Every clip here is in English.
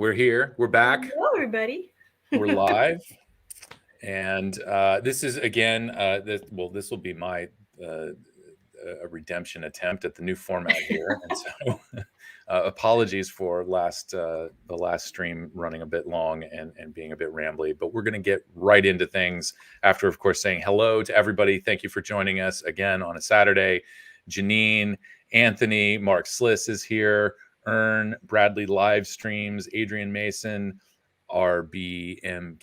We're here. We're back. Hello, everybody. We're live. And this is, again, this will be my a redemption attempt at the new format here. And so apologies for the last stream running a bit long and being a bit rambly. But we're going to get right into things after, of course, saying hello to everybody. Thank you for joining us again on a Saturday. Janine, Anthony, Mark Sliss is here. Ern, Bradley live streams, Adrian Mason, RBMKLL,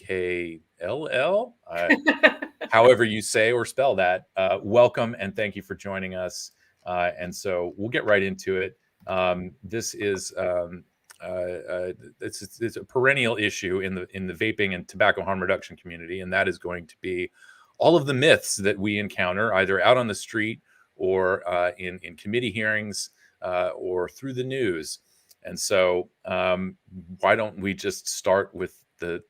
however you say or spell that. Welcome and thank you for joining us. And so we'll get right into it. This is it's a perennial issue in the vaping and tobacco harm reduction community, and that is going to be all of the myths that we encounter either out on the street or in committee hearings or through the news. And so why don't we just start with the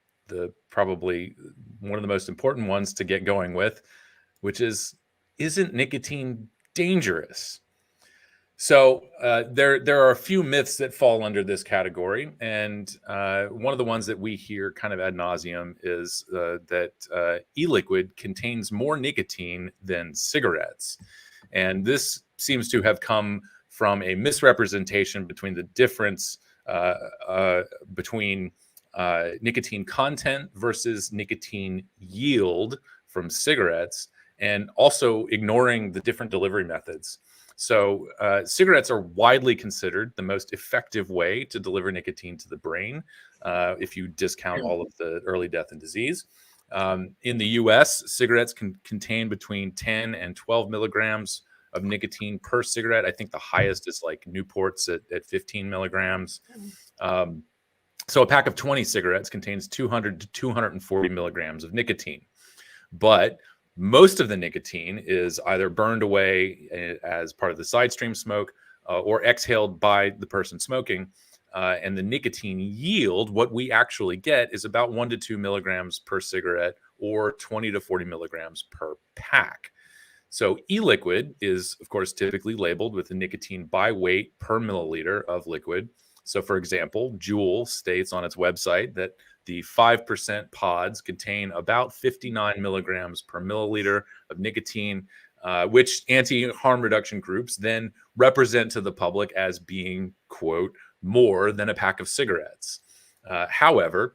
probably one of the most important ones to get going with, which is, isn't nicotine dangerous? So there are a few myths that fall under this category. And one of the ones that we hear kind of ad nauseum is that e-liquid contains more nicotine than cigarettes. And this seems to have come from a misrepresentation between the difference between nicotine content versus nicotine yield from cigarettes, and also ignoring the different delivery methods. So cigarettes are widely considered the most effective way to deliver nicotine to the brain, if you discount all of the early death and disease. In the US, cigarettes can contain between 10 and 12 milligrams of nicotine per cigarette. I think the highest is like Newport's at 15 milligrams. So a pack of 20 cigarettes contains 200 to 240 milligrams of nicotine. But most of the nicotine is either burned away as part of the side stream smoke or exhaled by the person smoking. And the nicotine yield, what we actually get, is about 1 to 2 milligrams per cigarette or 20 to 40 milligrams per pack. So e-liquid is, of course, typically labeled with the nicotine by weight per milliliter of liquid. So, for example, Juul states on its website that the 5% pods contain about 59 milligrams per milliliter of nicotine, which anti-harm reduction groups then represent to the public as being, quote, more than a pack of cigarettes. However,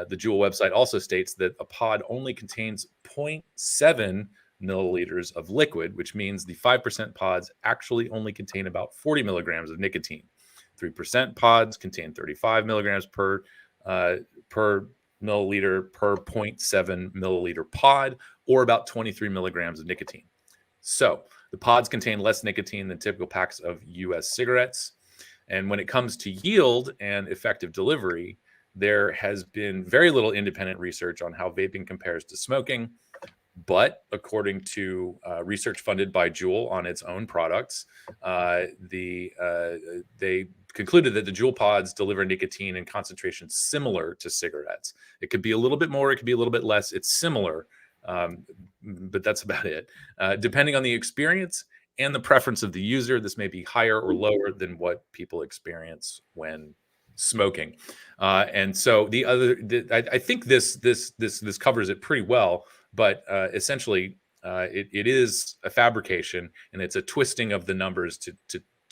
the Juul website also states that a pod only contains 0.7 milliliters of liquid, which means the 5% pods actually only contain about 40 milligrams of nicotine. 3% pods contain 35 milligrams per milliliter per 0.7 milliliter pod, or about 23 milligrams of nicotine. So the pods contain less nicotine than typical packs of US cigarettes. And when it comes to yield and effective delivery, there has been very little independent research on how vaping compares to smoking. But according to research funded by Juul on its own products, they concluded that the Juul pods deliver nicotine in concentrations similar to cigarettes. It could be a little bit more, it could be a little bit less. It's similar, but that's about it. Depending on the experience and the preference of the user, this may be higher or lower than what people experience when smoking. And so I think this covers it pretty well. But essentially, it is a fabrication, and it's a twisting of the numbers to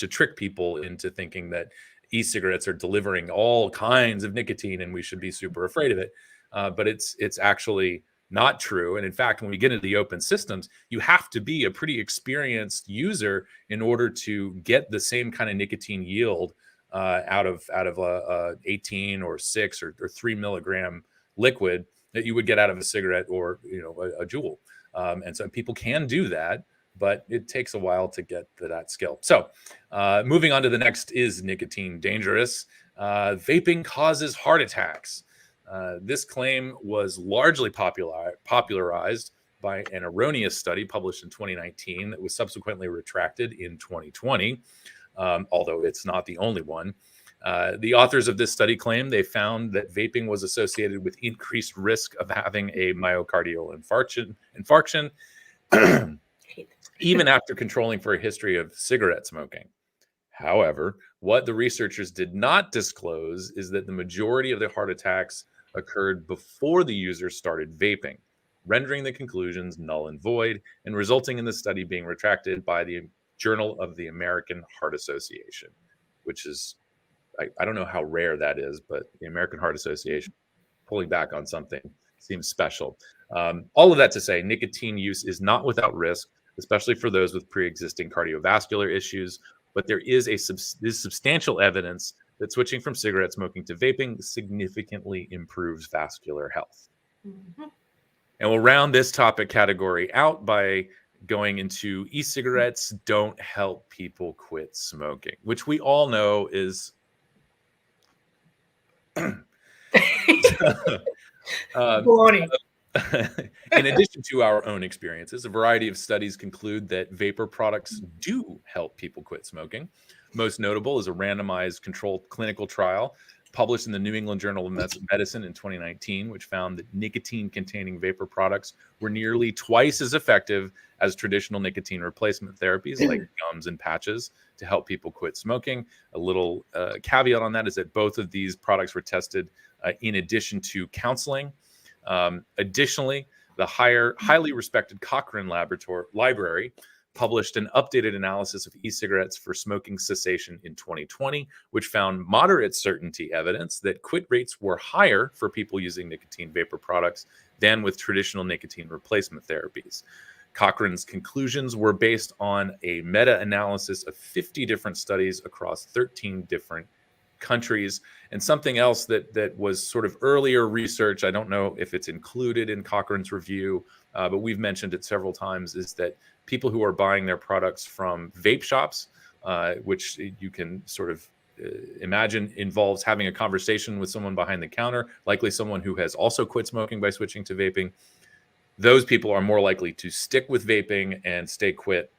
trick people into thinking that e-cigarettes are delivering all kinds of nicotine and we should be super afraid of it. But it's actually not true. And in fact, when we get into the open systems, you have to be a pretty experienced user in order to get the same kind of nicotine yield out of a 18 or 6 or 3 milligram liquid that you would get out of a cigarette or a Juul. And so people can do that, but it takes a while to get to that skill. So moving on to the next, is nicotine dangerous? Vaping causes heart attacks. This claim was largely popularized by an erroneous study published in 2019 that was subsequently retracted in 2020, although it's not the only one. The authors of this study claim they found that vaping was associated with increased risk of having a myocardial infarction, even after controlling for a history of cigarette smoking. However, what the researchers did not disclose is that the majority of the heart attacks occurred before the users started vaping, rendering the conclusions null and void and resulting in the study being retracted by the Journal of the American Heart Association, which is, I don't know how rare that is, but the American Heart Association pulling back on something seems special. All of that to say, nicotine use is not without risk, especially for those with pre-existing cardiovascular issues. But there is substantial evidence that switching from cigarette smoking to vaping significantly improves vascular health. Mm-hmm. And we'll round this topic category out by going into e-cigarettes don't help people quit smoking, which we all know is in addition to our own experiences, a variety of studies conclude that vapor products do help people quit smoking. Most notable is a randomized controlled clinical trial published in the New England Journal of Medicine in 2019, which found that nicotine-containing vapor products were nearly twice as effective as traditional nicotine replacement therapies like gums and patches to help people quit smoking. A little caveat on that is that both of these products were tested in addition to counseling. Additionally, the highly respected Cochrane Library published an updated analysis of e-cigarettes for smoking cessation in 2020, which found moderate certainty evidence that quit rates were higher for people using nicotine vapor products than with traditional nicotine replacement therapies. Cochrane's conclusions were based on a meta-analysis of 50 different studies across 13 different countries. And something else that was sort of earlier research, I don't know if it's included in Cochrane's review, but we've mentioned it several times, is that people who are buying their products from vape shops, which you can sort of imagine involves having a conversation with someone behind the counter, likely someone who has also quit smoking by switching to vaping. Those people are more likely to stick with vaping and stay quit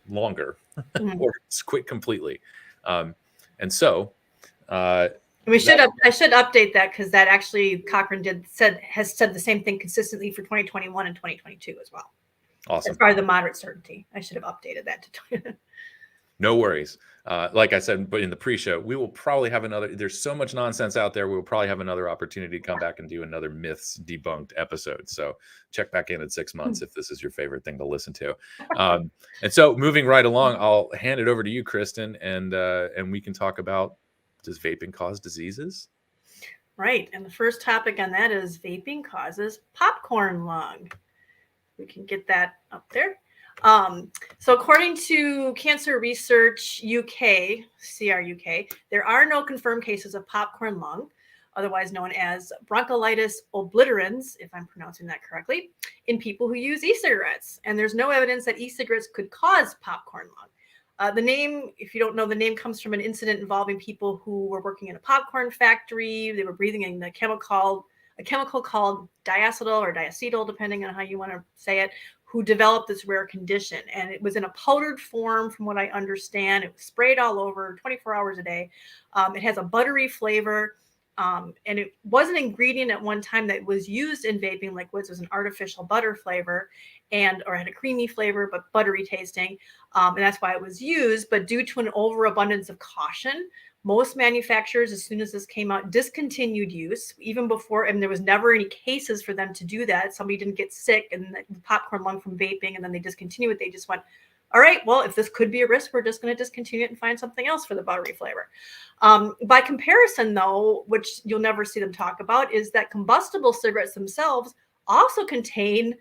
longer or quit completely. And so I should update that, because that actually Cochrane has said the same thing consistently for 2021 and 2022 as well. Awesome. As far as the moderate certainty, I should have updated that to. No worries. Like I said, but in the pre-show, we will probably have another. There's so much nonsense out there. We will probably have another opportunity to come back and do another myths debunked episode. So check back in 6 months if this is your favorite thing to listen to. And so moving right along, I'll hand it over to you, Kristin, and we can talk about, does vaping cause diseases? Right. And the first topic on that is vaping causes popcorn lung. We can get that up there. So according to Cancer Research UK, CRUK, there are no confirmed cases of popcorn lung, otherwise known as bronchiolitis obliterans, if I'm pronouncing that correctly, in people who use e-cigarettes. And there's no evidence that e-cigarettes could cause popcorn lung. The name, if you don't know, the name comes from an incident involving people who were working in a popcorn factory. They were breathing in a chemical called diacetyl or diacetyl, depending on how you want to say it, who developed this rare condition. And it was in a powdered form, from what I understand. It was sprayed all over 24 hours a day. It has a buttery flavor. And it was an ingredient at one time that was used in vaping liquids. It was an artificial butter flavor, or had a creamy flavor, but buttery tasting. And that's why it was used. But due to an overabundance of caution, most manufacturers, as soon as this came out, discontinued use, even before, and there was never any cases for them to do that. Somebody didn't get sick and the popcorn lung from vaping, and then they discontinued it. They just went, all right, well, if this could be a risk, we're just going to discontinue it and find something else for the buttery flavor. By comparison, though, which you'll never see them talk about, is that combustible cigarettes themselves also contain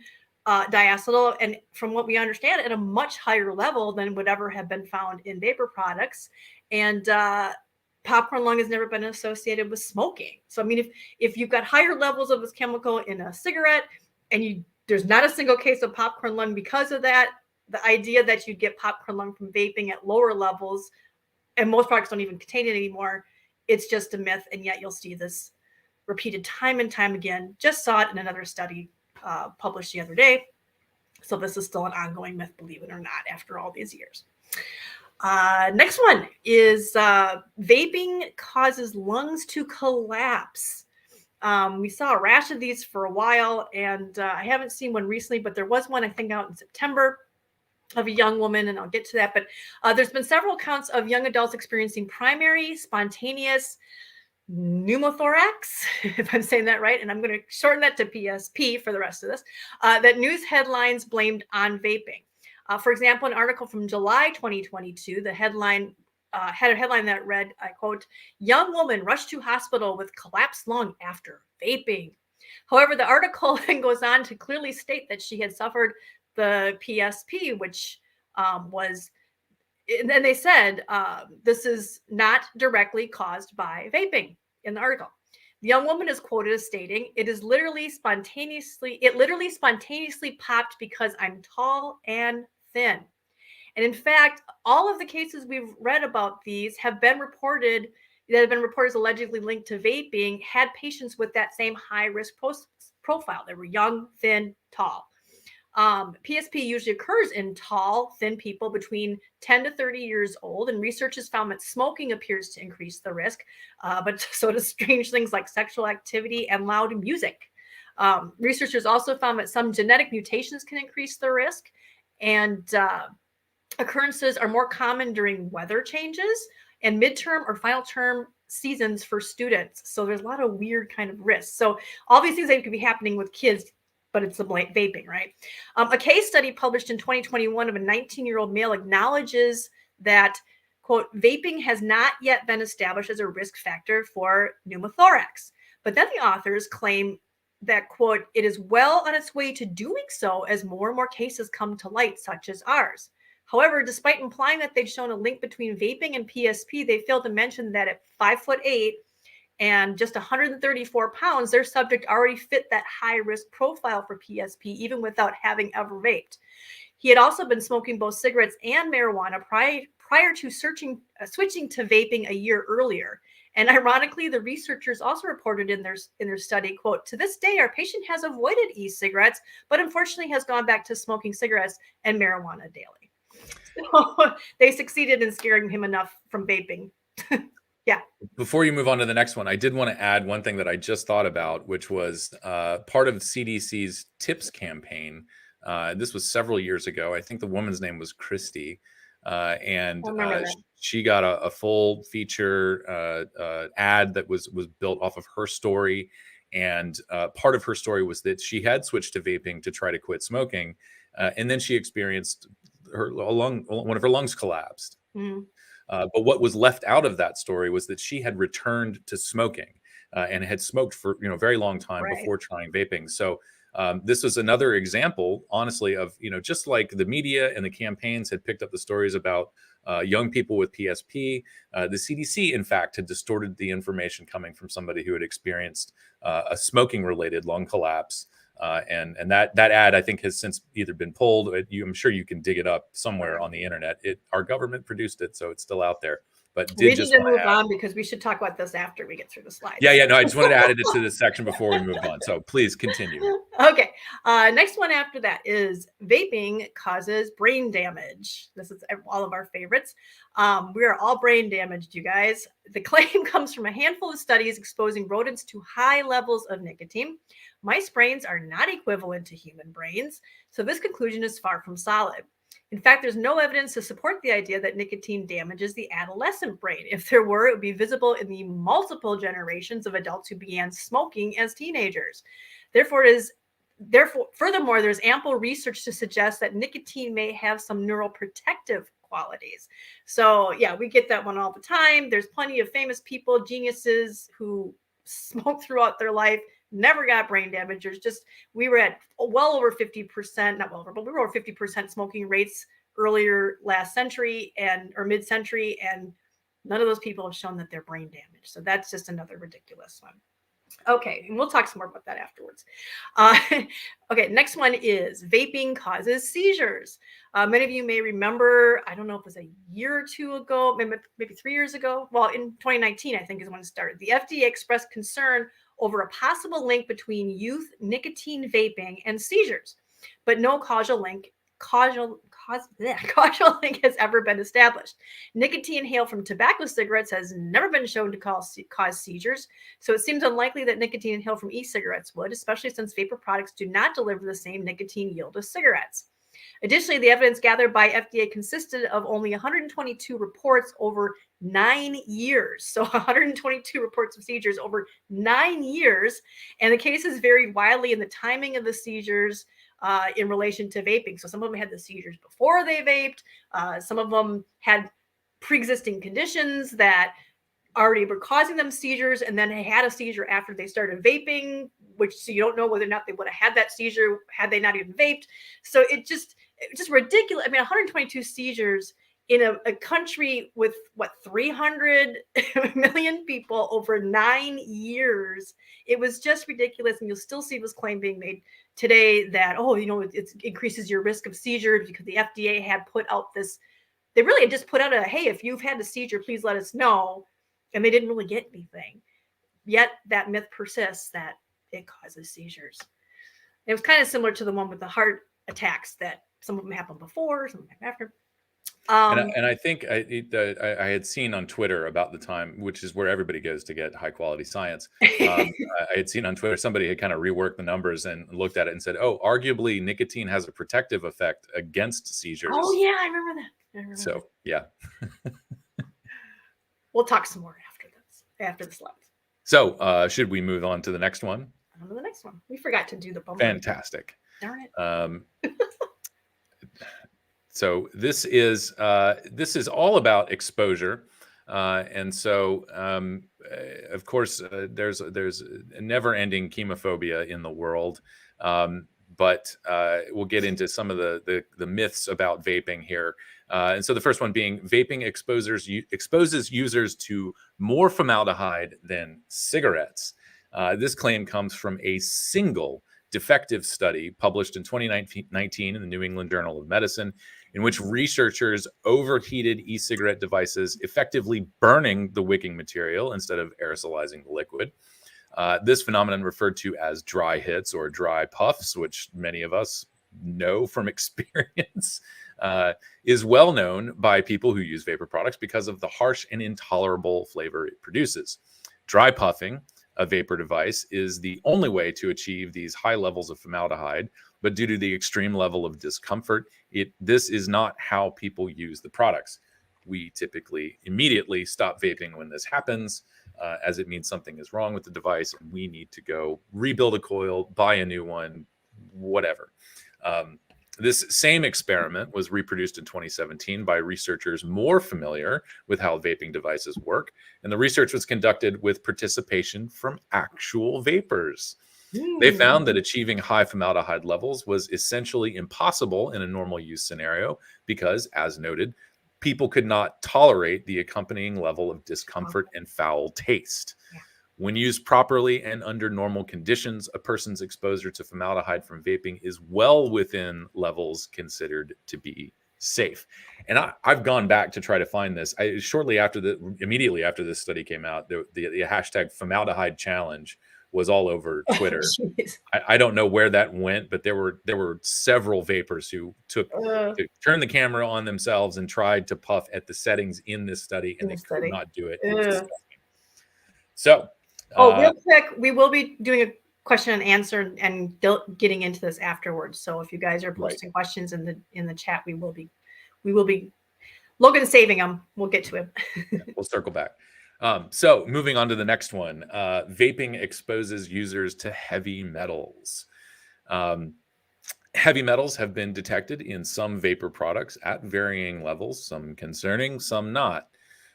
diacetyl, and from what we understand, at a much higher level than would ever have been found in vapor products. And popcorn lung has never been associated with smoking. So, I mean, if you've got higher levels of this chemical in a cigarette and there's not a single case of popcorn lung because of that, the idea that you'd get popcorn lung from vaping at lower levels, and most products don't even contain it anymore, it's just a myth. And yet you'll see this repeated time and time again. Just saw it in another study published the other day. So this is still an ongoing myth, believe it or not, after all these years. Next one is vaping causes lungs to collapse. We saw a rash of these for a while, and I haven't seen one recently, but there was one, I think, out in September. of a young woman, and I'll get to that. But there's been several accounts of young adults experiencing primary spontaneous pneumothorax, if I'm saying that right, and I'm going to shorten that to PSP for the rest of this, that news headlines blamed on vaping. For example, an article from July 2022, the headline had a headline that read, I quote, "Young woman rushed to hospital with collapsed lung after vaping." However, the article then goes on to clearly state that she had suffered the PSP, which was, and then they said this is not directly caused by vaping in the article. The young woman is quoted as stating, it literally spontaneously popped because I'm tall and thin. And in fact, all of the cases we've read about these have been reported as allegedly linked to vaping had patients with that same high risk profile. They were young, thin, tall. PSP usually occurs in tall, thin people between 10 to 30 years old, and research has found that smoking appears to increase the risk, but so does strange things like sexual activity and loud music. Researchers also found that some genetic mutations can increase the risk, and occurrences are more common during weather changes and midterm or final term seasons for students. So there's a lot of weird kind of risks. So all these things that could be happening with kids, but it's the vaping, right? A case study published in 2021 of a 19-year-old male acknowledges that, quote, vaping has not yet been established as a risk factor for pneumothorax. But then the authors claim that, quote, it is well on its way to doing so as more and more cases come to light, such as ours. However, despite implying that they've shown a link between vaping and PSP, they failed to mention that at 5'8" and just 134 pounds, their subject already fit that high risk profile for PSP, even without having ever vaped. He had also been smoking both cigarettes and marijuana prior to switching to vaping a year earlier. And ironically, the researchers also reported in their study, quote, to this day, our patient has avoided e-cigarettes, but unfortunately has gone back to smoking cigarettes and marijuana daily. So they succeeded in scaring him enough from vaping. Yeah. Before you move on to the next one, I did want to add one thing that I just thought about, which was part of CDC's TIPS campaign. This was several years ago. I think the woman's name was Kristin. And she got a full feature ad that was built off of her story. And part of her story was that she had switched to vaping to try to quit smoking. And then she experienced one of her lungs collapsed. Mm. But what was left out of that story was that she had returned to smoking and had smoked for a very long time before trying vaping. So this was another example, honestly, of just like the media and the campaigns had picked up the stories about young people with PSP, the CDC, in fact, had distorted the information coming from somebody who had experienced a smoking-related lung collapse. And that ad, I think, has since either been pulled. I'm sure you can dig it up somewhere on the internet. Our government produced it, so it's still out there. But we need to move on because we should talk about this after we get through the slides. Yeah. No, I just wanted to add it to this section before we moved on. So please continue. Okay. Next one after that is vaping causes brain damage. This is all of our favorites. We are all brain damaged, you guys. The claim comes from a handful of studies exposing rodents to high levels of nicotine. Mice brains are not equivalent to human brains, so this conclusion is far from solid. In fact, there's no evidence to support the idea that nicotine damages the adolescent brain. If there were, it would be visible in the multiple generations of adults who began smoking as teenagers. Furthermore, there's ample research to suggest that nicotine may have some neuroprotective qualities. So yeah, we get that one all the time. There's plenty of famous people, geniuses who smoke throughout their life, never got brain damage. We were at well over 50%, not well over, but we were over 50% smoking rates earlier last century or mid-century, and none of those people have shown that they're brain damaged. So that's just another ridiculous one. Okay, and we'll talk some more about that afterwards. Okay, next one is vaping causes seizures. Many of you may remember, I don't know if it was a year or two ago, maybe 3 years ago. Well, in 2019, I think is when it started. The FDA expressed concern over a possible link between youth nicotine vaping and seizures, but no causal link has ever been established. Nicotine inhaled from tobacco cigarettes has never been shown to cause seizures, so it seems unlikely that nicotine inhaled from e-cigarettes would, especially since vapor products do not deliver the same nicotine yield as cigarettes. Additionally, the evidence gathered by FDA consisted of only 122 reports over 9 years. So 122 reports of seizures over 9 years. And the cases varied widely in the timing of the seizures in relation to vaping. So some of them had the seizures before they vaped. Some of them had pre-existing conditions that already were causing them seizures, and then they had a seizure after they started vaping, which so you don't know whether or not they would have had that seizure had they not even vaped. So it's just ridiculous. I mean, 122 seizures in a country with what, 300 million people over 9 years. It was just ridiculous. And you'll still see this claim being made today that, oh, you know, it increases your risk of seizures because the FDA had put out this, they really had just put out a, hey, if you've had a seizure, please let us know. And they didn't really get anything. Yet that myth persists that it causes seizures. It was kind of similar to the one with the heart attacks, that some of them happen before, some of them happen after. And I think I had seen on Twitter about the time, which is where everybody goes to get high quality science. I had seen on Twitter, somebody had kind of reworked the numbers and looked at it and said, oh, arguably nicotine has a protective effect against seizures. Oh yeah, I remember that. So yeah. We'll talk some more after the slides. So should we move on to the next one? On to the next one. We forgot to do the bumper. Fantastic. Darn it. So this is all about exposure, and so of course there's a never-ending chemophobia in the world, but we'll get into some of the myths about vaping here. And so the first one being vaping exposes users to more formaldehyde than cigarettes. This claim comes from a single defective study published in 2019 in the New England Journal of Medicine, in which researchers overheated e-cigarette devices, effectively burning the wicking material instead of aerosolizing the liquid. This phenomenon, referred to as dry hits or dry puffs, which many of us know from experience, is well known by people who use vapor products because of the harsh and intolerable flavor it produces. Dry puffing a vapor device is the only way to achieve these high levels of formaldehyde, but due to the extreme level of discomfort, this is not how people use the products. We typically immediately stop vaping when this happens, as it means something is wrong with the device, and we need to go rebuild a coil, buy a new one, whatever. This same experiment was reproduced in 2017 by researchers more familiar with how vaping devices work, and the research was conducted with participation from actual vapors. They found that achieving high formaldehyde levels was essentially impossible in a normal use scenario because, as noted, people could not tolerate the accompanying level of discomfort and foul taste. Yeah. When used properly and under normal conditions, a person's exposure to formaldehyde from vaping is well within levels considered to be safe. And I've gone back to try to find this. Immediately after this study came out, the hashtag formaldehyde challenge was all over Twitter. I don't know where that went, but there were several vapors who turned the camera on themselves and tried to puff at the settings in this study, and they could not do it. It was disgusting. So, real quick, we will be doing a question and answer and getting into this afterwards. So if you guys are posting questions in the chat, we will be Logan's saving them. We'll get to him. Yeah, we'll circle back. So moving on to the next one, vaping exposes users to heavy metals. Heavy metals have been detected in some vapor products at varying levels, some concerning, some not.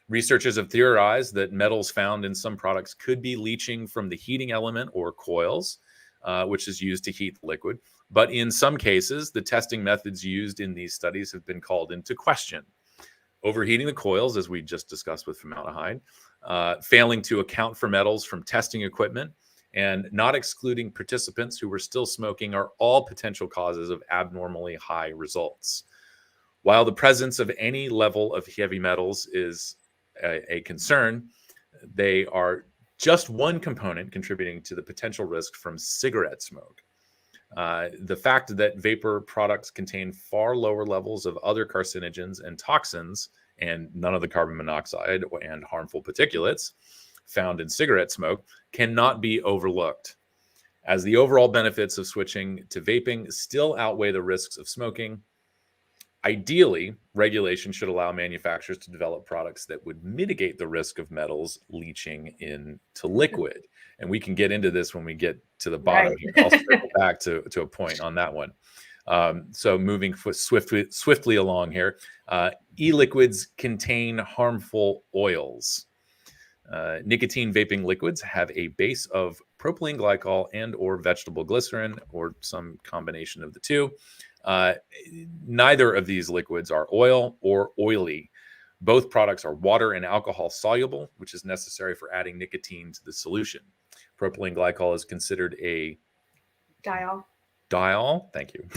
Researchers have theorized that metals found in some products could be leaching from the heating element or coils, which is used to heat the liquid. But in some cases, the testing methods used in these studies have been called into question. Overheating the coils, as we just discussed with formaldehyde, failing to account for metals from testing equipment, and not excluding participants who were still smoking are all potential causes of abnormally high results. While the presence of any level of heavy metals is a concern, they are just one component contributing to the potential risk from cigarette smoke. The fact that vapor products contain far lower levels of other carcinogens and toxins and none of the carbon monoxide and harmful particulates found in cigarette smoke cannot be overlooked, as the overall benefits of switching to vaping still outweigh the risks of smoking. Ideally, regulation should allow manufacturers to develop products that would mitigate the risk of metals leaching into liquid. And we can get into this when we get to the bottom here. I'll circle back to a point on that one. So moving swiftly along here, e-liquids contain harmful oils. Nicotine vaping liquids have a base of propylene glycol and or vegetable glycerin, or some combination of the two. Neither of these liquids are oil or oily. Both products are water and alcohol soluble, which is necessary for adding nicotine to the solution. Propylene glycol is considered a diol, thank you,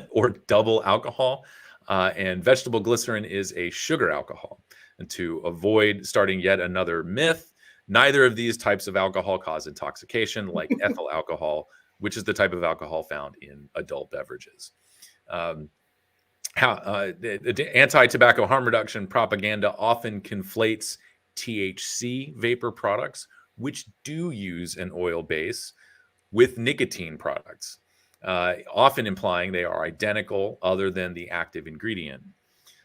or double alcohol, and vegetable glycerin is a sugar alcohol. And to avoid starting yet another myth, neither of these types of alcohol cause intoxication like ethyl alcohol, which is the type of alcohol found in adult beverages. The anti-tobacco harm reduction propaganda often conflates THC vapor products, which do use an oil base, with nicotine products, often implying they are identical other than the active ingredient.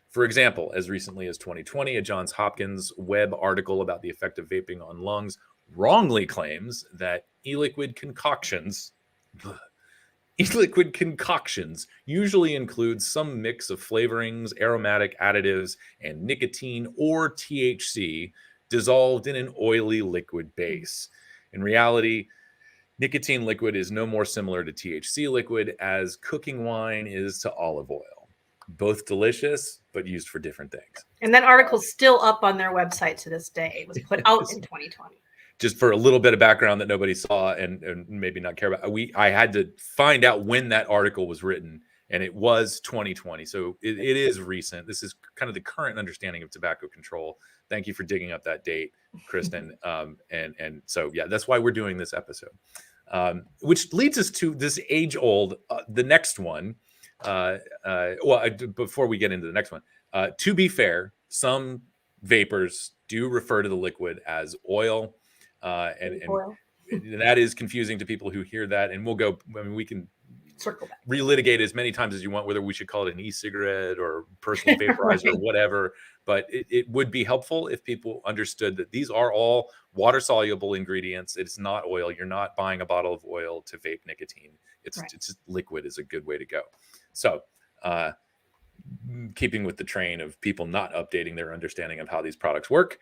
For example, as recently as 2020, a Johns Hopkins web article about the effect of vaping on lungs wrongly claims that e-liquid concoctions usually include some mix of flavorings, aromatic additives, and nicotine or THC dissolved in an oily liquid base. In reality, nicotine liquid is no more similar to THC liquid as cooking wine is to olive oil. Both delicious, but used for different things. And that article's still up on their website to this day. It was put out in 2020. Just for a little bit of background that nobody saw and maybe not care about, I had to find out when that article was written, and it was 2020. So it is recent. This is kind of the current understanding of tobacco control. Thank you for digging up that date, Kristin. And so, yeah, that's why we're doing this episode, which leads us to this age-old, the next one. Before we get into the next one, to be fair, some vapors do refer to the liquid as oil. And that is confusing to people who hear that. And we can circle back, relitigate as many times as you want whether we should call it an e-cigarette or personal vaporizer or whatever. But it would be helpful if people understood that these are all water soluble ingredients. It's not oil. You're not buying a bottle of oil to vape nicotine. It's just liquid is a good way to go. So keeping with the train of people not updating their understanding of how these products work,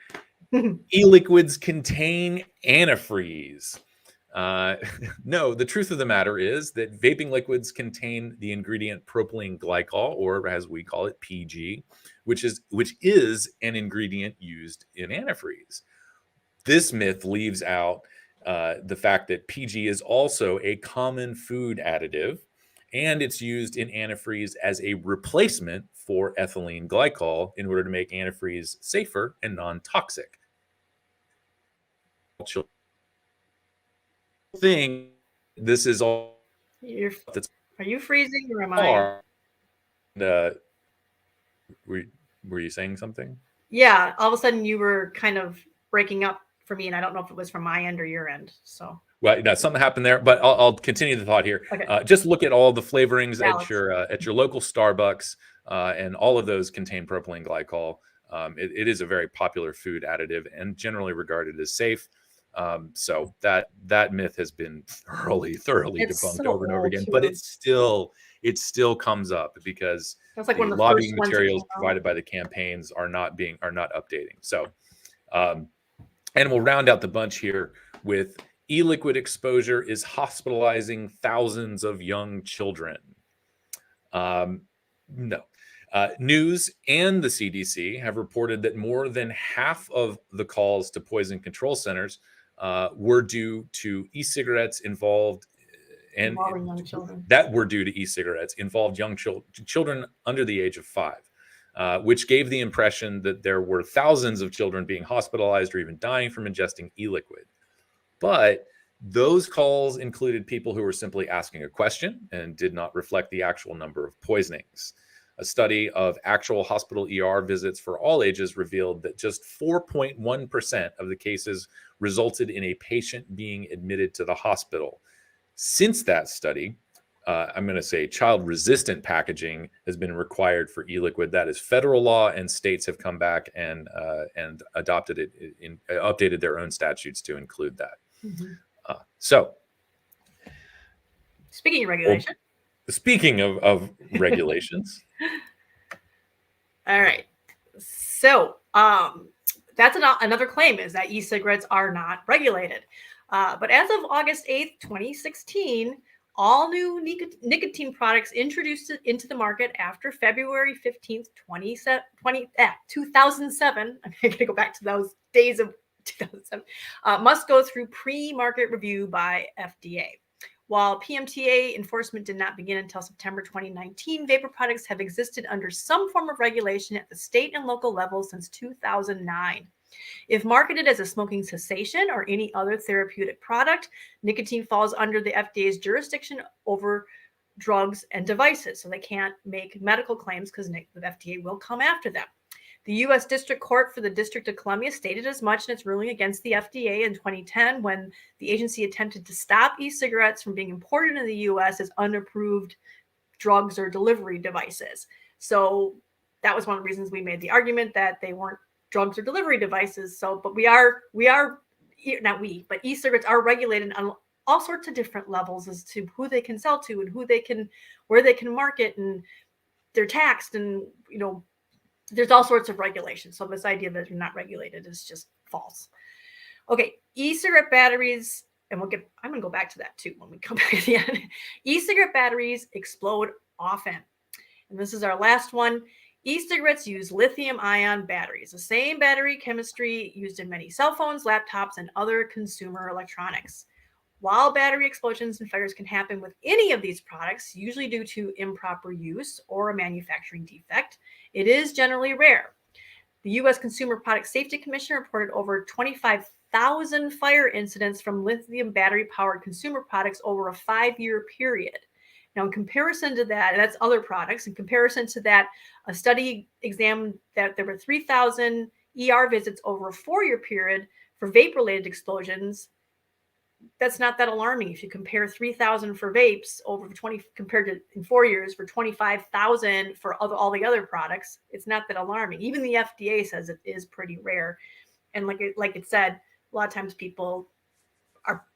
e-liquids contain antifreeze. No, the truth of the matter is that vaping liquids contain the ingredient propylene glycol, or as we call it, PG, which is an ingredient used in antifreeze. This myth leaves out the fact that PG is also a common food additive, and it's used in antifreeze as a replacement for ethylene glycol in order to make antifreeze safer and non-toxic. This is all. Are you freezing or am I? Were you saying something? Yeah, all of a sudden you were kind of breaking up for me, and I don't know if it was from my end or your end. So. Well, no, something happened there, but I'll continue the thought here. Okay. Just look at all the flavorings at your local Starbucks, and all of those contain propylene glycol. It is a very popular food additive and generally regarded as safe. So that myth has been thoroughly debunked over and over again, but it still comes up because that's like the lobbying materials provided by the campaigns are not updating. So, and we'll round out the bunch here with e-liquid exposure is hospitalizing thousands of young children. No. News and the CDC have reported that more than half of the calls to poison control centers were due to e-cigarettes involved, and that were due to e-cigarettes involved young children under the age of 5, which gave the impression that there were thousands of children being hospitalized or even dying from ingesting e-liquid. But those calls included people who were simply asking a question and did not reflect the actual number of poisonings. A study of actual hospital ER visits for all ages revealed that just 4.1% of the cases resulted in a patient being admitted to the hospital. Since that study, I'm going to say child-resistant packaging has been required for e-liquid. That is federal law, and states have come back and adopted it, updated their own statutes to include that. So, speaking of regulation. Speaking of regulations. All right. So that's another claim, is that e-cigarettes are not regulated. But as of August 8th, 2016, all new nicotine products introduced into the market after February 15th, 2007, I'm going to go back to those days of 2007, must go through pre-market review by FDA. While PMTA enforcement did not begin until September 2019, vapor products have existed under some form of regulation at the state and local level since 2009. If marketed as a smoking cessation or any other therapeutic product, nicotine falls under the FDA's jurisdiction over drugs and devices. So they can't make medical claims because the FDA will come after them. The U.S. District Court for the District of Columbia stated as much in its ruling against the FDA in 2010, when the agency attempted to stop e-cigarettes from being imported in the U.S. as unapproved drugs or delivery devices. So that was one of the reasons we made the argument that they weren't drugs or delivery devices. So, but but e-cigarettes are regulated on all sorts of different levels as to who they can sell to and where they can market, and they're taxed, and there's all sorts of regulations. So this idea that they're not regulated is just false. Okay, e-cigarette batteries, and I'm going to go back to that too when we come back at the end. E-cigarette batteries explode often. And this is our last one. E-cigarettes use lithium-ion batteries, the same battery chemistry used in many cell phones, laptops, and other consumer electronics. While battery explosions and fires can happen with any of these products, usually due to improper use or a manufacturing defect, it is generally rare. The U.S. Consumer Product Safety Commission reported over 25,000 fire incidents from lithium battery-powered consumer products over a 5-year period. Now, in comparison to that, and that's other products, in comparison to that, a study examined that there were 3,000 ER visits over a 4-year period for vape-related explosions. That's not that alarming. If you compare 3,000 for vapes compared to in 4 years for 25,000 for all the other products, it's not that alarming. Even the FDA says it is pretty rare. And like it said, a lot of times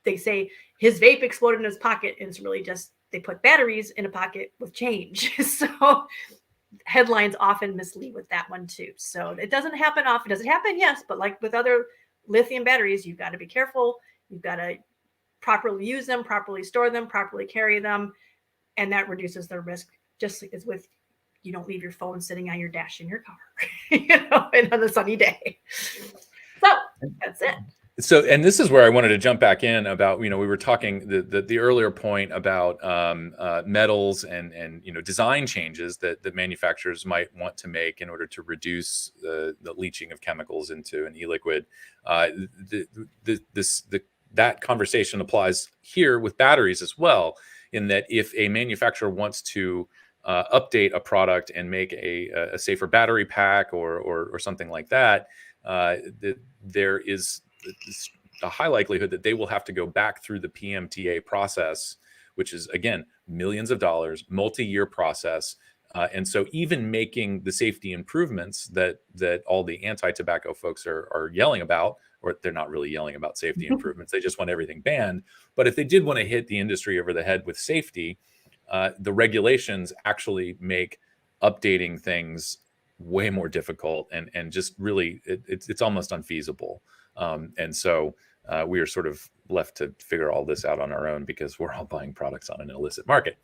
they say his vape exploded in his pocket, and it's really just they put batteries in a pocket with change. So headlines often mislead with that one too. So it doesn't happen often. Does it happen? Yes, but like with other lithium batteries, you've got to be careful. You've got to properly use them, properly store them, properly carry them, and that reduces their risk. Just as with, you don't leave your phone sitting on your dash in your car, and on a sunny day. So that's it. So, and this is where I wanted to jump back in about, we were talking the earlier point about metals and design changes that manufacturers might want to make in order to reduce the leaching of chemicals into an e-liquid. That conversation applies here with batteries as well, in that if a manufacturer wants to update a product and make a safer battery pack or something like that, there is a high likelihood that they will have to go back through the PMTA process, which is, again, millions of dollars, multi-year process. And so even making the safety improvements that all the anti-tobacco folks are yelling about, or they're not really yelling about safety improvements, they just want everything banned. But if they did want to hit the industry over the head with safety, the regulations actually make updating things way more difficult and just really, it's almost unfeasible. And so we are sort of left to figure all this out on our own because we're all buying products on an illicit market.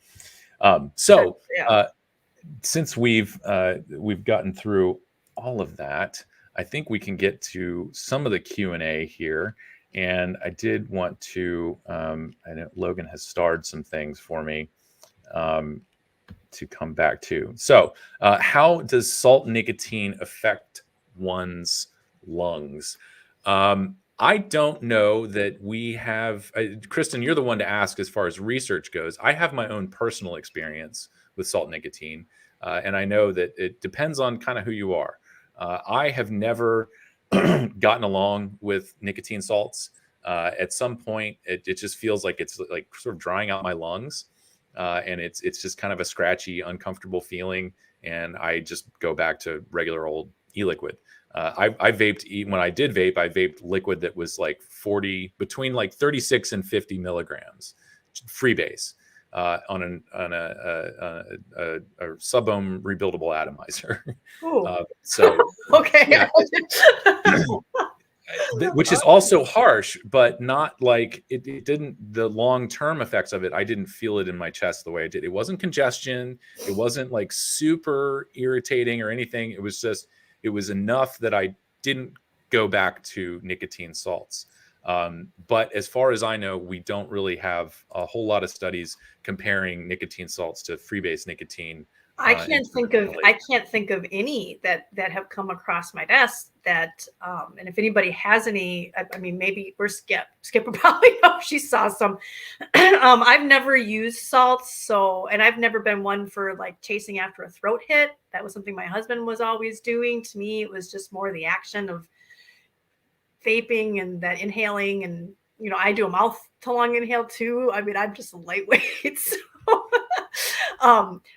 Since we've gotten through all of that, I think we can get to some of the Q&A here. And I did want to, I know Logan has starred some things for me to come back to. So how does salt nicotine affect one's lungs? I don't know that we have, Kristin, you're the one to ask as far as research goes. I have my own personal experience with salt nicotine. And I know that it depends on kind of who you are. I have never gotten along with nicotine salts. At some point, it just feels like it's like sort of drying out my lungs. and it's just kind of a scratchy, uncomfortable feeling. And I just go back to regular old e-liquid. I vaped when I did vape. I vaped liquid that was like between like 36 and 50 milligrams, freebase, on a sub-ohm rebuildable atomizer. So okay. yeah, which is also harsh, but not like it didn't, the long-term effects of it, I didn't feel it in my chest the way I did. It wasn't congestion. It wasn't like super irritating or anything. It was just, it was enough that I didn't go back to nicotine salts. But as far as I know, we don't really have a whole lot of studies comparing nicotine salts to freebase nicotine. I can't think of any that have come across my desk that, and if anybody has any, I mean, maybe we're Skip would probably know if she saw some. I've never used salts, so, and I've never been one for like chasing after a throat hit. That was something my husband was always doing. To me, it was just more the action of vaping and that inhaling, and you know, I do a mouth to lung inhale too. I mean, I'm just a lightweight. So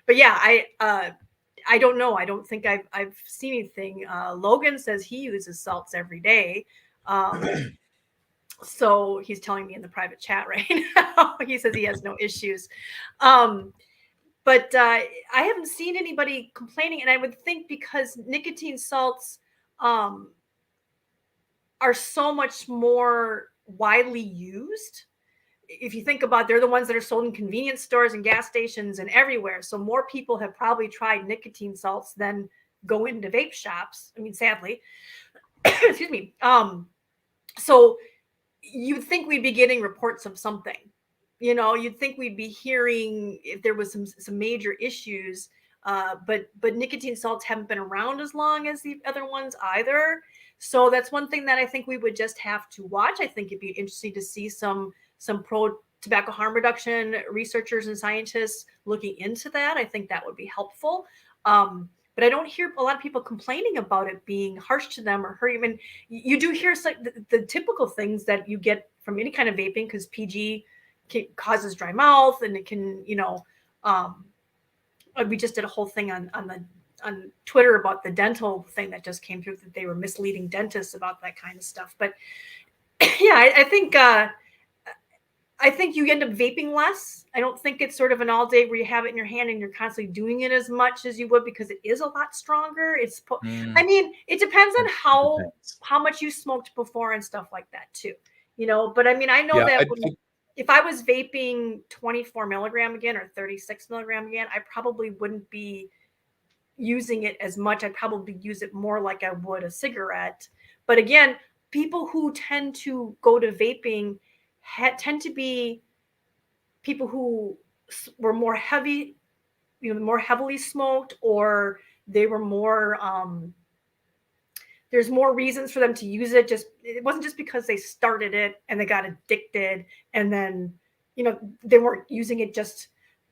but yeah, I don't know. I don't think I've seen anything. Logan says he uses salts every day. So he's telling me in the private chat right now. He says he has no issues. But I haven't seen anybody complaining. And I would think because nicotine salts are so much more widely used. If you think about it, they're the ones that are sold in convenience stores and gas stations and everywhere. So more people have probably tried nicotine salts than go into vape shops. I mean, sadly, excuse me. So you'd think we'd be getting reports of something, you know, you'd think we'd be hearing if there was some major issues. But nicotine salts haven't been around as long as the other ones either. So that's one thing that I think we would just have to watch. I think it'd be interesting to see some pro tobacco harm reduction researchers and scientists looking into that. I think that would be helpful. But I don't hear a lot of people complaining about it being harsh to them or hurting. I mean, you do hear the typical things that you get from any kind of vaping, because PG causes dry mouth, and it can, you know, we just did a whole thing on Twitter about the dental thing that just came through, that they were misleading dentists about that kind of stuff. But yeah, I think you end up vaping less. I don't think it's sort of an all day where you have it in your hand and you're constantly doing it as much as you would, because it is a lot stronger. I mean, it depends on how much you smoked before and stuff like that too, you know. But I mean, I know that if I was vaping 24 milligram again or 36 milligram again, I probably wouldn't be using it as much. I'd probably use it more like I would a cigarette. But again, people who tend to go to vaping tend to be people who were more heavy, you know, more heavily smoked, or they were more, there's more reasons for them to use it. It wasn't just because they started it and they got addicted and then, you know, they weren't using it just,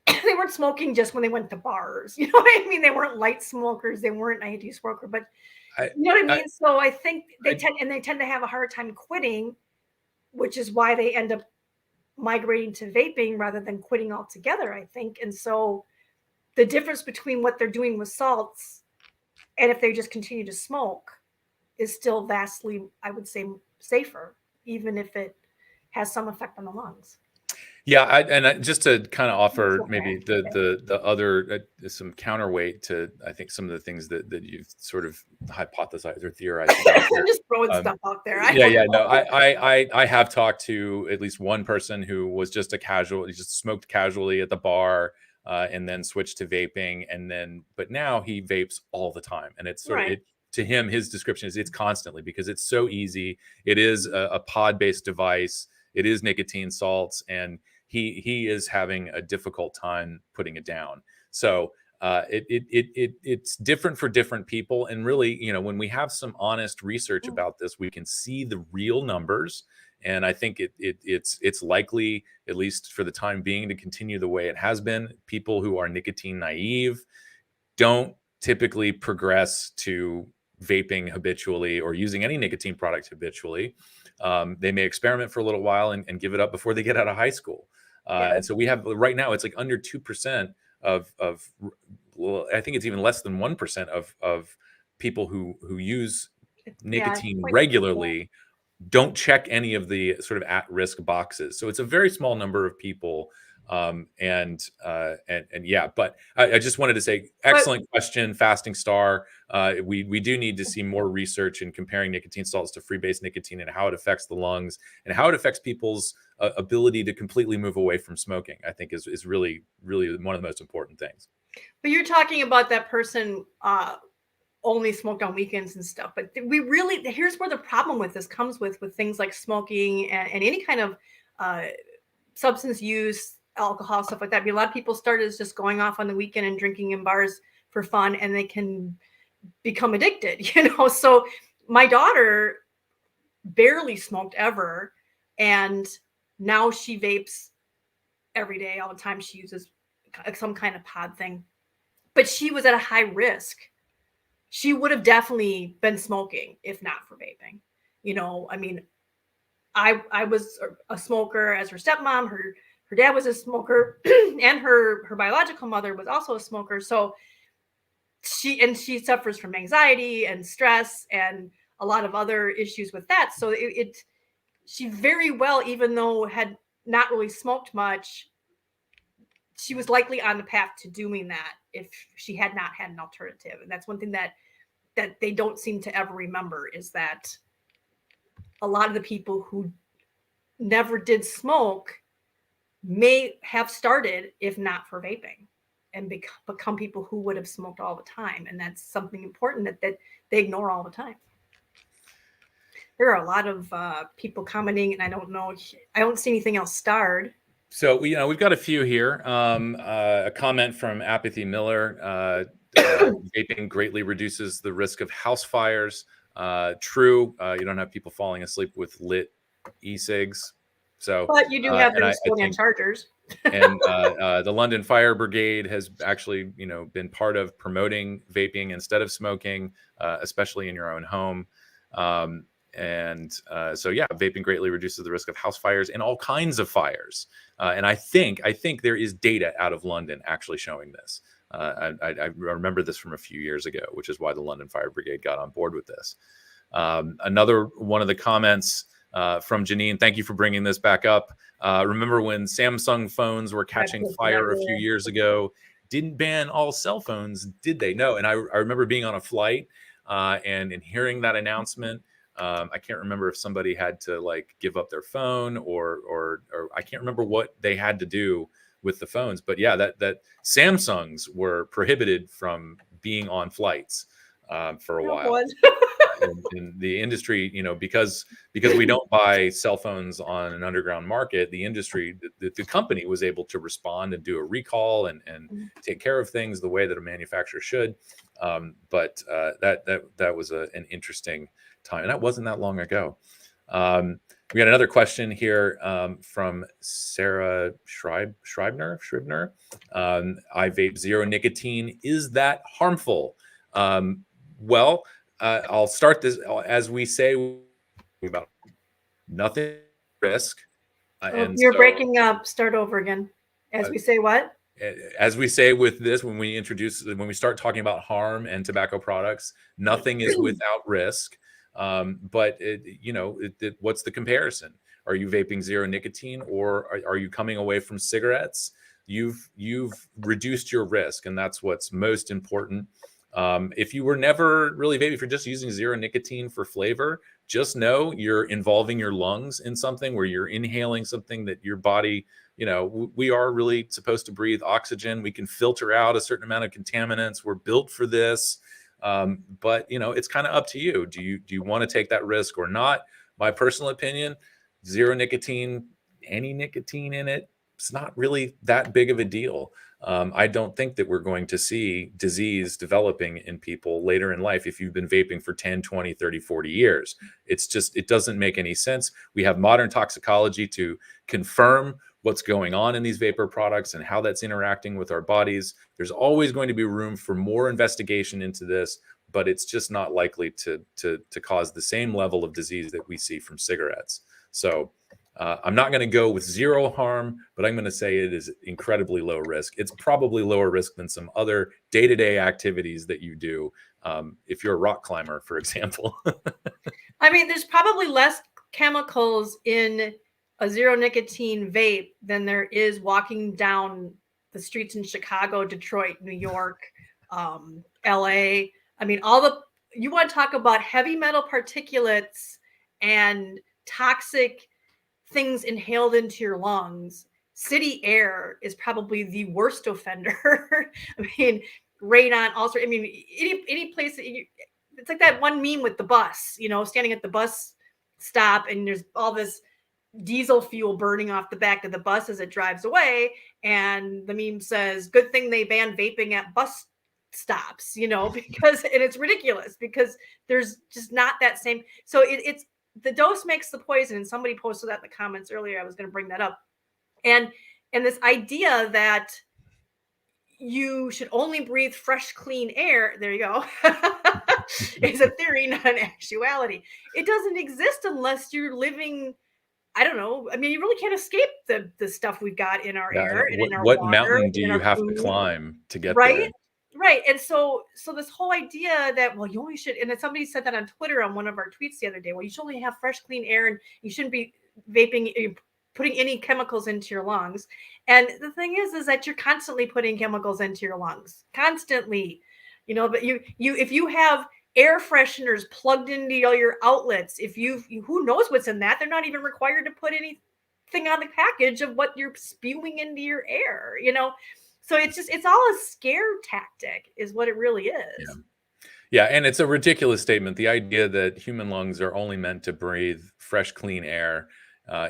they weren't smoking just when they went to bars. You know what I mean? They weren't light smokers. They weren't IUD smoker, but you know what I mean? So I think they tend to have a hard time quitting, which is why they end up migrating to vaping rather than quitting altogether, I think. And so the difference between what they're doing with salts and if they just continue to smoke is still vastly, I would say, safer, even if it has some effect on the lungs. Yeah, just to kind of offer maybe the other some counterweight to, I think, some of the things that you've sort of hypothesized or theorized about here. Just throwing stuff out there. I have talked to at least one person who was just he just smoked casually at the bar, and then switched to vaping, but now he vapes all the time, and it's sort of to him, his description is it's constantly, because it's so easy. It is a pod-based device. It is nicotine salts, and he is having a difficult time putting it down. So it's different for different people. And really, you know, when we have some honest research about this, we can see the real numbers. And I think it's likely, at least for the time being, to continue the way it has been. People who are nicotine naive don't typically progress to vaping habitually or using any nicotine product habitually. They may experiment for a little while and give it up before they get out of high school. And so we have right now, it's like under 2% of, well, I think it's even less than 1% of people who use nicotine regularly don't check any of the sort of at-risk boxes. So it's a very small number of people. And yeah, but I just wanted to say, excellent question, Fasting Star. We do need to see more research in comparing nicotine salts to free-base nicotine and how it affects the lungs and how it affects people's ability to completely move away from smoking. I think is really, really one of the most important things. But you're talking about that person only smoked on weekends and stuff. But we really, here's where the problem with this comes with things like smoking and any kind of substance use, alcohol, stuff like that. I mean, a lot of people start as just going off on the weekend and drinking in bars for fun, and they can become addicted, you know? So my daughter barely smoked ever, and now she vapes every day, all the time. She uses some kind of pod thing, but she was at a high risk. She would have definitely been smoking if not for vaping. You know, I mean, I was a smoker as her stepmom. Her dad was a smoker, and her biological mother was also a smoker. So she suffers from anxiety and stress and a lot of other issues with that. So she very well, even though had not really smoked much, she was likely on the path to doing that if she had not had an alternative. And that's one thing that they don't seem to ever remember, is that a lot of the people who never did smoke may have started if not for vaping and become people who would have smoked all the time. And that's something important that they ignore all the time. There are a lot of people commenting, and I don't see anything else starred. So, we've got a few here. A comment from Apathy Miller. Vaping greatly reduces the risk of house fires. True. You don't have people falling asleep with lit e-cigs. So, but you do have the sodium chargers. And the London Fire Brigade has actually, been part of promoting vaping instead of smoking, especially in your own home. So yeah, vaping greatly reduces the risk of house fires and all kinds of fires. And I think there is data out of London actually showing this. I remember this from a few years ago, which is why the London Fire Brigade got on board with this. Another one of the comments from Janine, thank you for bringing this back up. Remember when Samsung phones were catching fire a few years ago? Didn't ban all cell phones, did they? No. And I remember being on a flight and hearing that announcement. I can't remember if somebody had to give up their phone or I can't remember what they had to do with the phones. But yeah, that Samsungs were prohibited from being on flights for a while. In the industry, because we don't buy cell phones on an underground market, the industry, the company was able to respond and do a recall and take care of things the way that a manufacturer should. But that was an interesting time, and that wasn't that long ago. We got another question here from Sarah Schreibner. I vape zero nicotine. Is that harmful? Well, I'll start this as we say about nothing risk. And you're breaking up. Start over again. As we say what? As we say with this, when we start talking about harm and tobacco products, nothing is without risk. But what's the comparison? Are you vaping zero nicotine, or are you coming away from cigarettes? You've reduced your risk, and that's what's most important. If you were never really vaping, if you're just using zero nicotine for flavor, just know you're involving your lungs in something where you're inhaling something that your body, we are really supposed to breathe oxygen. We can filter out a certain amount of contaminants. We're built for this. But it's kind of up to you. Do you want to take that risk or not? My personal opinion, zero nicotine, any nicotine in it, it's not really that big of a deal. I don't think that we're going to see disease developing in people later in life if you've been vaping for 10, 20, 30, 40 years. It doesn't make any sense. We have modern toxicology to confirm what's going on in these vapor products and how that's interacting with our bodies. There's always going to be room for more investigation into this, but it's just not likely to cause the same level of disease that we see from cigarettes. So I'm not going to go with zero harm, but I'm going to say it is incredibly low risk. It's probably lower risk than some other day-to-day activities that you do. If you're a rock climber, for example. I mean, there's probably less chemicals in a zero nicotine vape than there is walking down the streets in Chicago, Detroit, New York, LA. I mean, you want to talk about heavy metal particulates and toxic things inhaled into your lungs. City air is probably the worst offender. I mean, radon also, I mean, any place that it's like that one meme with the bus, standing at the bus stop and there's all this diesel fuel burning off the back of the bus as it drives away. And the meme says, good thing they banned vaping at bus stops, because, and it's ridiculous because there's just not that same. So it's the dose makes the poison. And somebody posted that in the comments earlier. I was going to bring that up. And this idea that you should only breathe fresh, clean air. There you go. Is a theory, not an actuality. It doesn't exist unless you're living. I don't know. I mean, you really can't escape the stuff we've got in our air and in our what water. mountain do you have to climb to get right? there? Right. And so this whole idea that, well, you only should, and then somebody said that on Twitter on one of our tweets the other day, well, you should only have fresh, clean air and you shouldn't be vaping, putting any chemicals into your lungs. And the thing is that you're constantly putting chemicals into your lungs, constantly, but if you have air fresheners plugged into all your outlets, who knows what's in that? They're not even required to put anything on the package of what you're spewing into your air, So it's all a scare tactic is what it really is. Yeah. And it's a ridiculous statement. The idea that human lungs are only meant to breathe fresh, clean air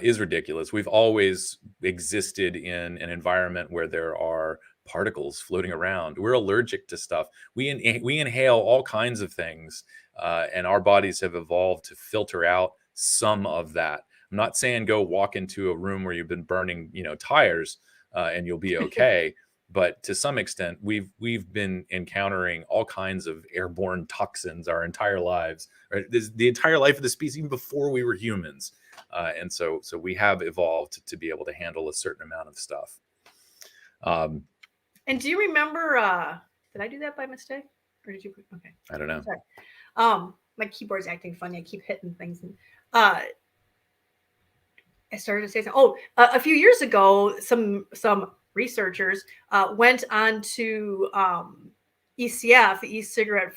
is ridiculous. We've always existed in an environment where there are particles floating around. We're allergic to stuff. We inhale all kinds of things, and our bodies have evolved to filter out some of that. I'm not saying go walk into a room where you've been burning, tires, and you'll be okay. But to some extent, we've been encountering all kinds of airborne toxins our entire lives, right? The entire life of the species, even before we were humans. And so we have evolved to be able to handle a certain amount of stuff. And do you remember, did I do that by mistake? Or did you? Okay. I don't know. Sorry. My keyboard's acting funny. I keep hitting things. And, I started to say something. Oh, a few years ago, some researchers went on to ECF, the e-cigarette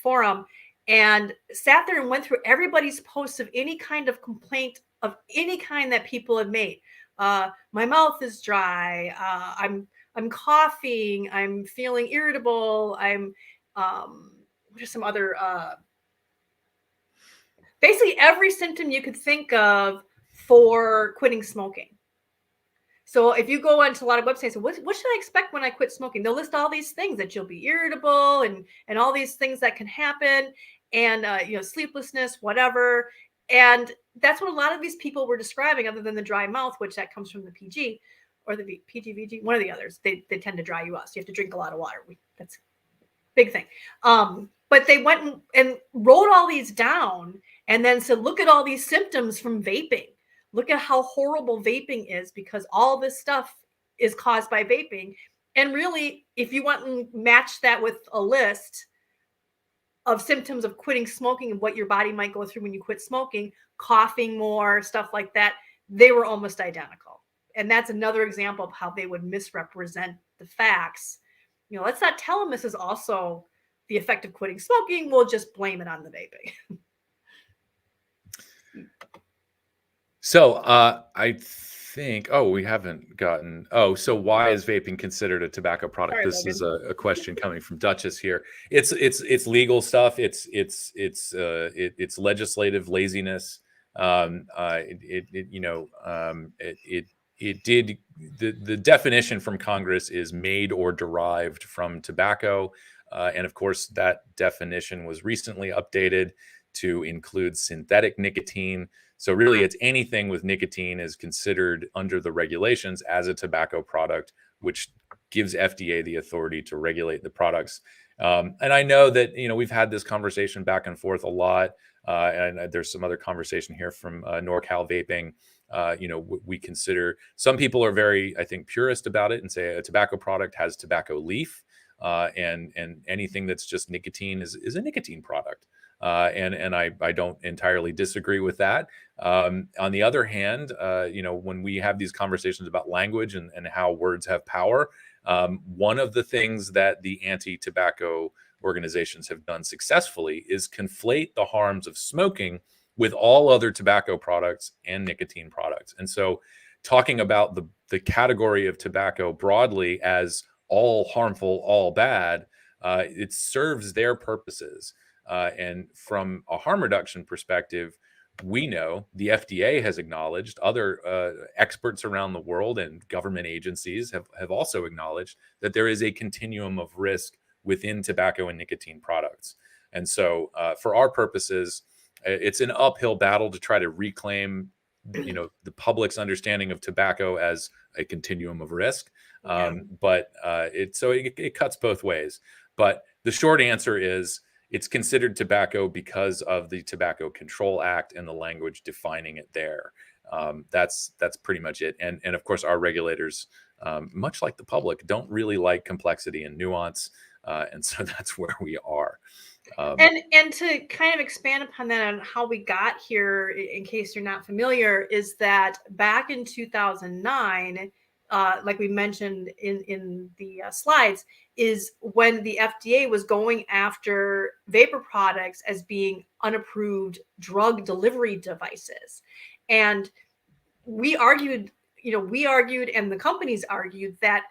forum, and sat there and went through everybody's posts of any kind of complaint of any kind that people had made. My mouth is dry. I'm coughing. I'm feeling irritable. I'm what are some other basically every symptom you could think of for quitting smoking. So if you go onto a lot of websites, what should I expect when I quit smoking? They'll list all these things that you'll be irritable and all these things that can happen, and sleeplessness, whatever. And that's what a lot of these people were describing, other than the dry mouth, which that comes from the PG or the PGVG, one of the others. They tend to dry you out. So you have to drink a lot of water. That's a big thing. But they went and wrote all these down and then said, look at all these symptoms from vaping. Look at how horrible vaping is because all this stuff is caused by vaping. And really, if you want to match that with a list of symptoms of quitting smoking and what your body might go through when you quit smoking, coughing more, stuff like that, they were almost identical. And that's another example of how they would misrepresent the facts. Let's not tell them this is also the effect of quitting smoking. We'll just blame it on the vaping. So I think, we haven't gotten, so why is vaping considered a tobacco product? Sorry, This Logan. is a question coming from Duchess here. It's legal stuff. It's legislative laziness. The definition from Congress is made or derived from tobacco. And of course, that definition was recently updated to include synthetic nicotine. So really, it's anything with nicotine is considered under the regulations as a tobacco product, which gives FDA the authority to regulate the products. And I know that, we've had this conversation back and forth a lot. And there's some other conversation here from NorCal Vaping. We consider, some people are very, I think, purist about it and say a tobacco product has tobacco leaf, and anything that's just nicotine is a nicotine product. And I don't entirely disagree with that. On the other hand, when we have these conversations about language and how words have power, one of the things that the anti-tobacco organizations have done successfully is conflate the harms of smoking with all other tobacco products and nicotine products. And so talking about the category of tobacco broadly as all harmful, all bad, it serves their purposes. And from a harm reduction perspective, we know the FDA has acknowledged, other experts around the world and government agencies have also acknowledged that there is a continuum of risk within tobacco and nicotine products. And so for our purposes, it's an uphill battle to try to reclaim, the public's understanding of tobacco as a continuum of risk. But it cuts both ways. But the short answer is it's considered tobacco because of the Tobacco Control Act and the language defining it there. That's pretty much it. And of course, our regulators, much like the public, don't really like complexity and nuance. And so that's where we are. And to kind of expand upon that on how we got here, in case you're not familiar, is that back in 2009, like we mentioned in the slides, is when the FDA was going after vapor products as being unapproved drug delivery devices. And we argued, and the companies argued that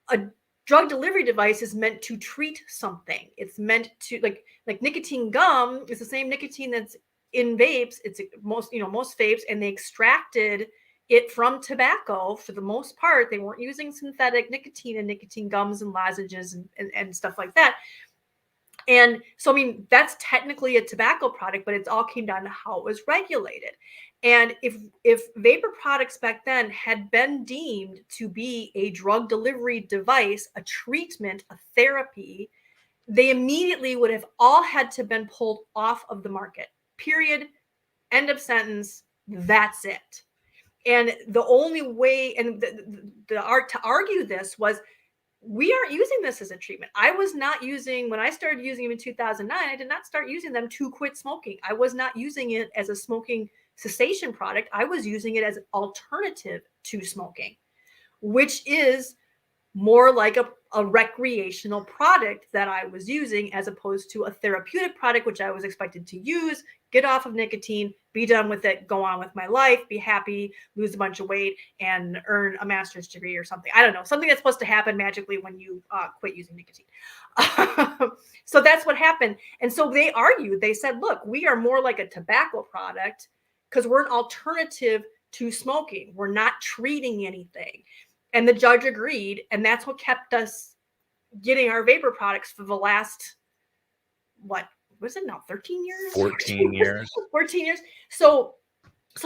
a drug delivery device is meant to treat something. It's meant to, like nicotine gum is the same nicotine that's in vapes. It's most vapes, and they extracted it from tobacco for the most part. They weren't using synthetic nicotine and nicotine gums and lozenges and stuff like that. And so, I mean, that's technically a tobacco product, but it all came down to how it was regulated. And if vapor products back then had been deemed to be a drug delivery device, a treatment, a therapy, they immediately would have all had to been pulled off of the market. Period. End of sentence. That's it. And the only way, and the art to argue this was, we aren't using this as a treatment. I was not using, when I started using them in 2009, I did not start using them to quit smoking. I was not using it as a smoking cessation product. I was using it as an alternative to smoking, which is more like a recreational product that I was using, as opposed to a therapeutic product, which I was expected to use, get off of nicotine, be done with it, go on with my life, be happy, lose a bunch of weight, and earn a master's degree or something. I don't know, something that's supposed to happen magically when you quit using nicotine. So that's what happened. And so they argued, they said, look, we are more like a tobacco product because we're an alternative to smoking. We're not treating anything. And the judge agreed. And that's what kept us getting our vapor products for the last, what was it now, 13 years? 14 years. 14 years. So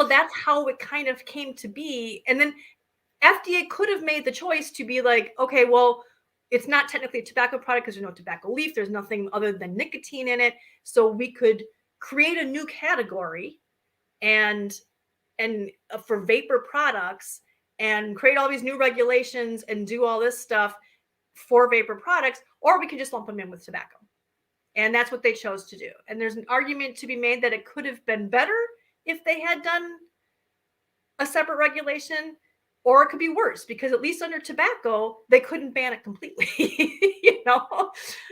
that's how it kind of came to be. And then FDA could have made the choice to be like, okay, well, it's not technically a tobacco product because there's no tobacco leaf. There's nothing other than nicotine in it. So we could create a new category and for vapor products, and create all these new regulations and do all this stuff for vapor products, or we could just lump them in with tobacco. And that's what they chose to do. And there's an argument to be made that it could have been better if they had done a separate regulation, or it could be worse, because at least under tobacco, they couldn't ban it completely,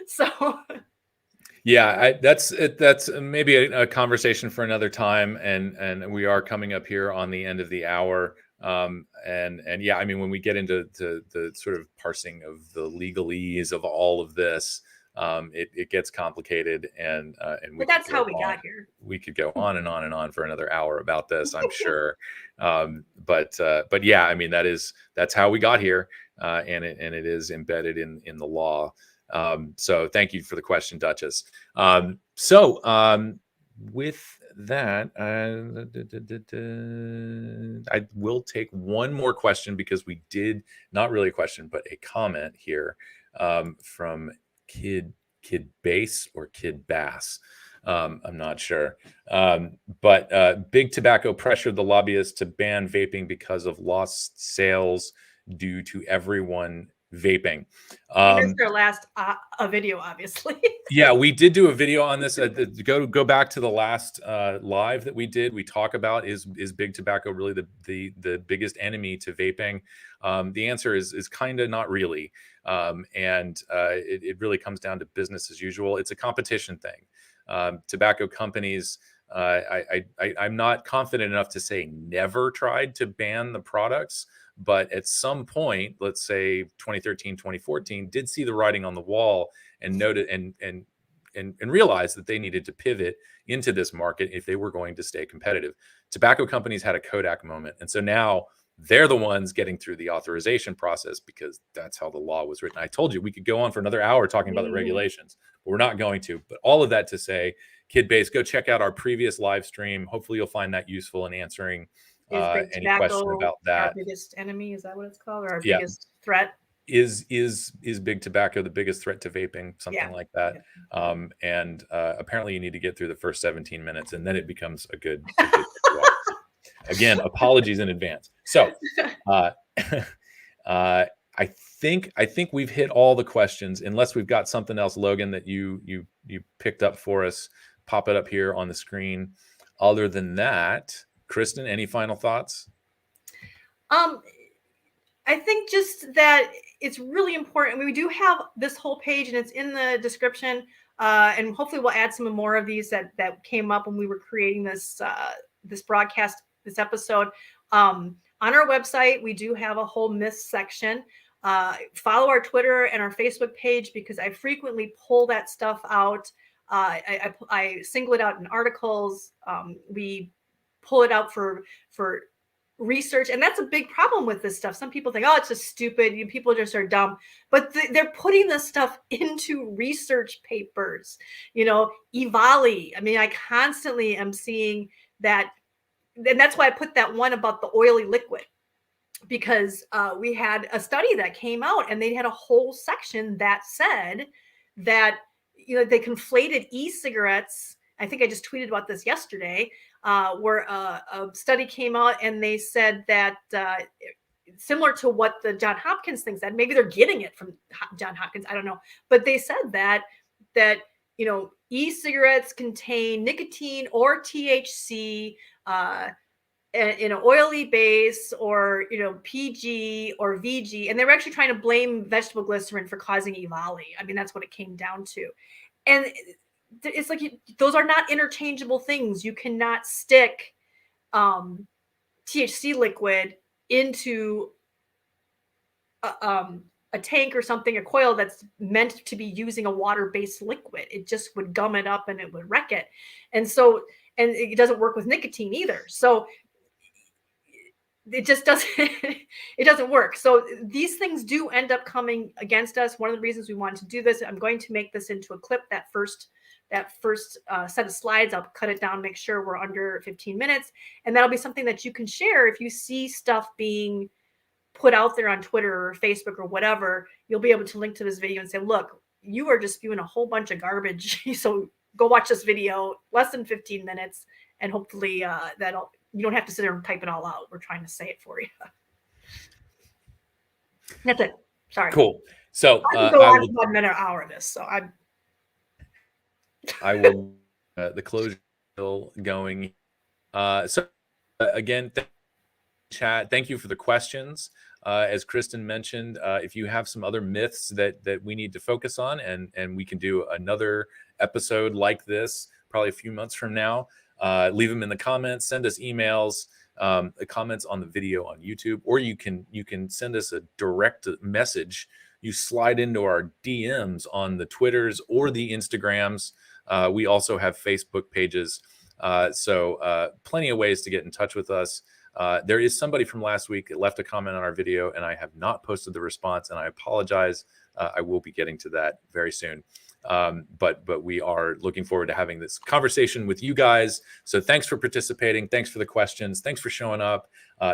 So yeah, that's maybe a conversation for another time. And we are coming up here on the end of the hour. And yeah, I mean, when we get into the sort of parsing of the legalese of all of this, it gets complicated, and but that's how we got here. We could go on and on and on for another hour about this, I'm sure. But yeah, I mean, that's how we got here, and it is embedded in the law. So thank you for the question, Duchess. With that, I will take one more question, because we did, not really a question, but a comment here from Kid Bass or Kid Bass. I'm not sure. But big tobacco pressured the lobbyists to ban vaping because of lost sales due to everyone vaping. You missed our last a video, obviously. Yeah, we did do a video on this. Go back to the last live that we did. We talk about is big tobacco really the biggest enemy to vaping? The answer is kind of not really, and it really comes down to business as usual. It's a competition thing. Tobacco companies. I'm not confident enough to say never tried to ban the products, but at some point, let's say 2013, 2014, did see the writing on the wall and noted and realized that they needed to pivot into this market if they were going to stay competitive. Tobacco companies had a Kodak moment, and so now they're the ones getting through the authorization process because that's how the law was written. I told you we could go on for another hour talking about the regulations, but we're not going to. But all of that to say, Kid Base, go check out our previous live stream. Hopefully you'll find that useful in answering any question about that. Our biggest enemy, is that what it's called, or our biggest threat? Is big tobacco the biggest threat to vaping? Something like that. And apparently you need to get through the first 17 minutes, and then it becomes a good again, apologies in advance. So I think we've hit all the questions, unless we've got something else, Logan, that you picked up for us. Pop it up here on the screen. Other than that, Kristin, any final thoughts? I think just that it's really important. We do have this whole page, and it's in the description. And hopefully we'll add some more of these that came up when we were creating this broadcast, this episode. On our website, we do have a whole myths section. Follow our Twitter and our Facebook page, because I frequently pull that stuff out. I single it out in articles. We pull it out for research, and that's a big problem with this stuff. Some people think, oh, it's just stupid, people just are dumb, but they're putting this stuff into research papers. EVALI, I mean, I constantly am seeing that, and that's why I put that one about the oily liquid, because we had a study that came out, and they had a whole section that said that they conflated e-cigarettes. I think I just tweeted about this yesterday, where a study came out, and they said that similar to what the John Hopkins thing said, maybe they're getting it from John Hopkins, I don't know, but they said that e-cigarettes contain nicotine or THC in an oily base, or PG or VG, and they were actually trying to blame vegetable glycerin for causing EVALI. I mean, that's what it came down to. And it's like, those are not interchangeable things. You cannot stick THC liquid into a tank or something, a coil that's meant to be using a water-based liquid. It just would gum it up and it would wreck it. And it doesn't work with nicotine either. So it just doesn't, it doesn't work. So these things do end up coming against us. One of the reasons we wanted to do this, I'm going to make this into a clip, that first set of slides. I'll cut it down, make sure we're under 15 minutes. And that'll be something that you can share. If you see stuff being put out there on Twitter or Facebook or whatever, you'll be able to link to this video and say, look, you are just spewing a whole bunch of garbage. So go watch this video, less than 15 minutes. And hopefully you don't have to sit there and type it all out. We're trying to say it for you. That's it. Sorry. Cool. So I can go on 1 minute or hour of this. So I will the closure still going. So again, chat. Thank you for the questions. As Kristin mentioned, if you have some other myths that we need to focus on, and we can do another episode like this probably a few months from now, leave them in the comments. Send us emails, comments on the video on YouTube, or you can send us a direct message. You slide into our DMs on the Twitters or the Instagrams. We also have Facebook pages. So plenty of ways to get in touch with us. There is somebody from last week that left a comment on our video, and I have not posted the response, and I apologize. I will be getting to that very soon. But we are looking forward to having this conversation with you guys. So thanks for participating. Thanks for the questions. Thanks for showing up.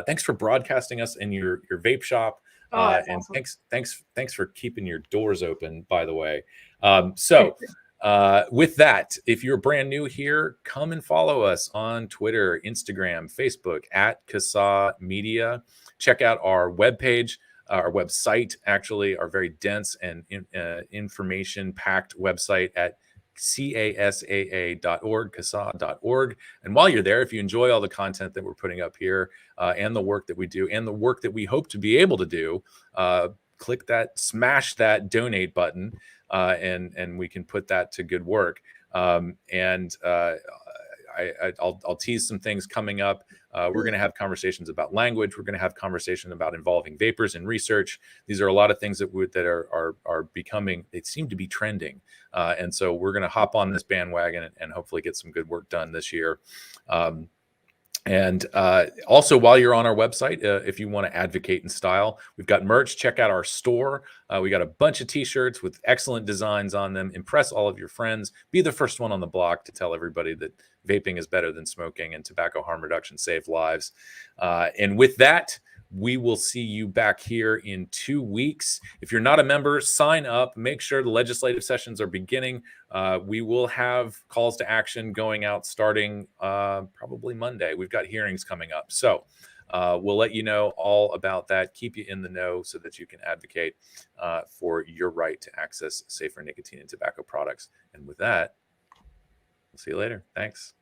Thanks for broadcasting us in your vape shop. And awesome. Thanks for keeping your doors open, by the way. So With that, if you're brand new here, come and follow us on Twitter, Instagram, Facebook at CASAA Media. Check out our webpage, our website, actually, our very dense and information-packed website at CASAA.org, CASAA.org. And while you're there, if you enjoy all the content that we're putting up here and the work that we do and the work that we hope to be able to do, click that, smash that donate button, and we can put that to good work. I'll tease some things coming up. We're going to have conversations about language. We're going to have conversations about involving vapors in research. These are a lot of things that are becoming, they seem to be trending. And so we're going to hop on this bandwagon and hopefully get some good work done this year. And also, while you're on our website, if you want to advocate in style, we've got merch. Check out our store. We got a bunch of t-shirts with excellent designs on them. Impress all of your friends. Be the first one on the block to tell everybody that vaping is better than smoking and tobacco harm reduction save lives. And with that, we will see you back here in 2 weeks. If you're not a member, sign up. Make sure the legislative sessions are beginning. We will have calls to action going out starting probably Monday. We've got hearings coming up. So we'll let you know all about that, keep you in the know so that you can advocate for your right to access safer nicotine and tobacco products. And with that, we'll see you later. Thanks.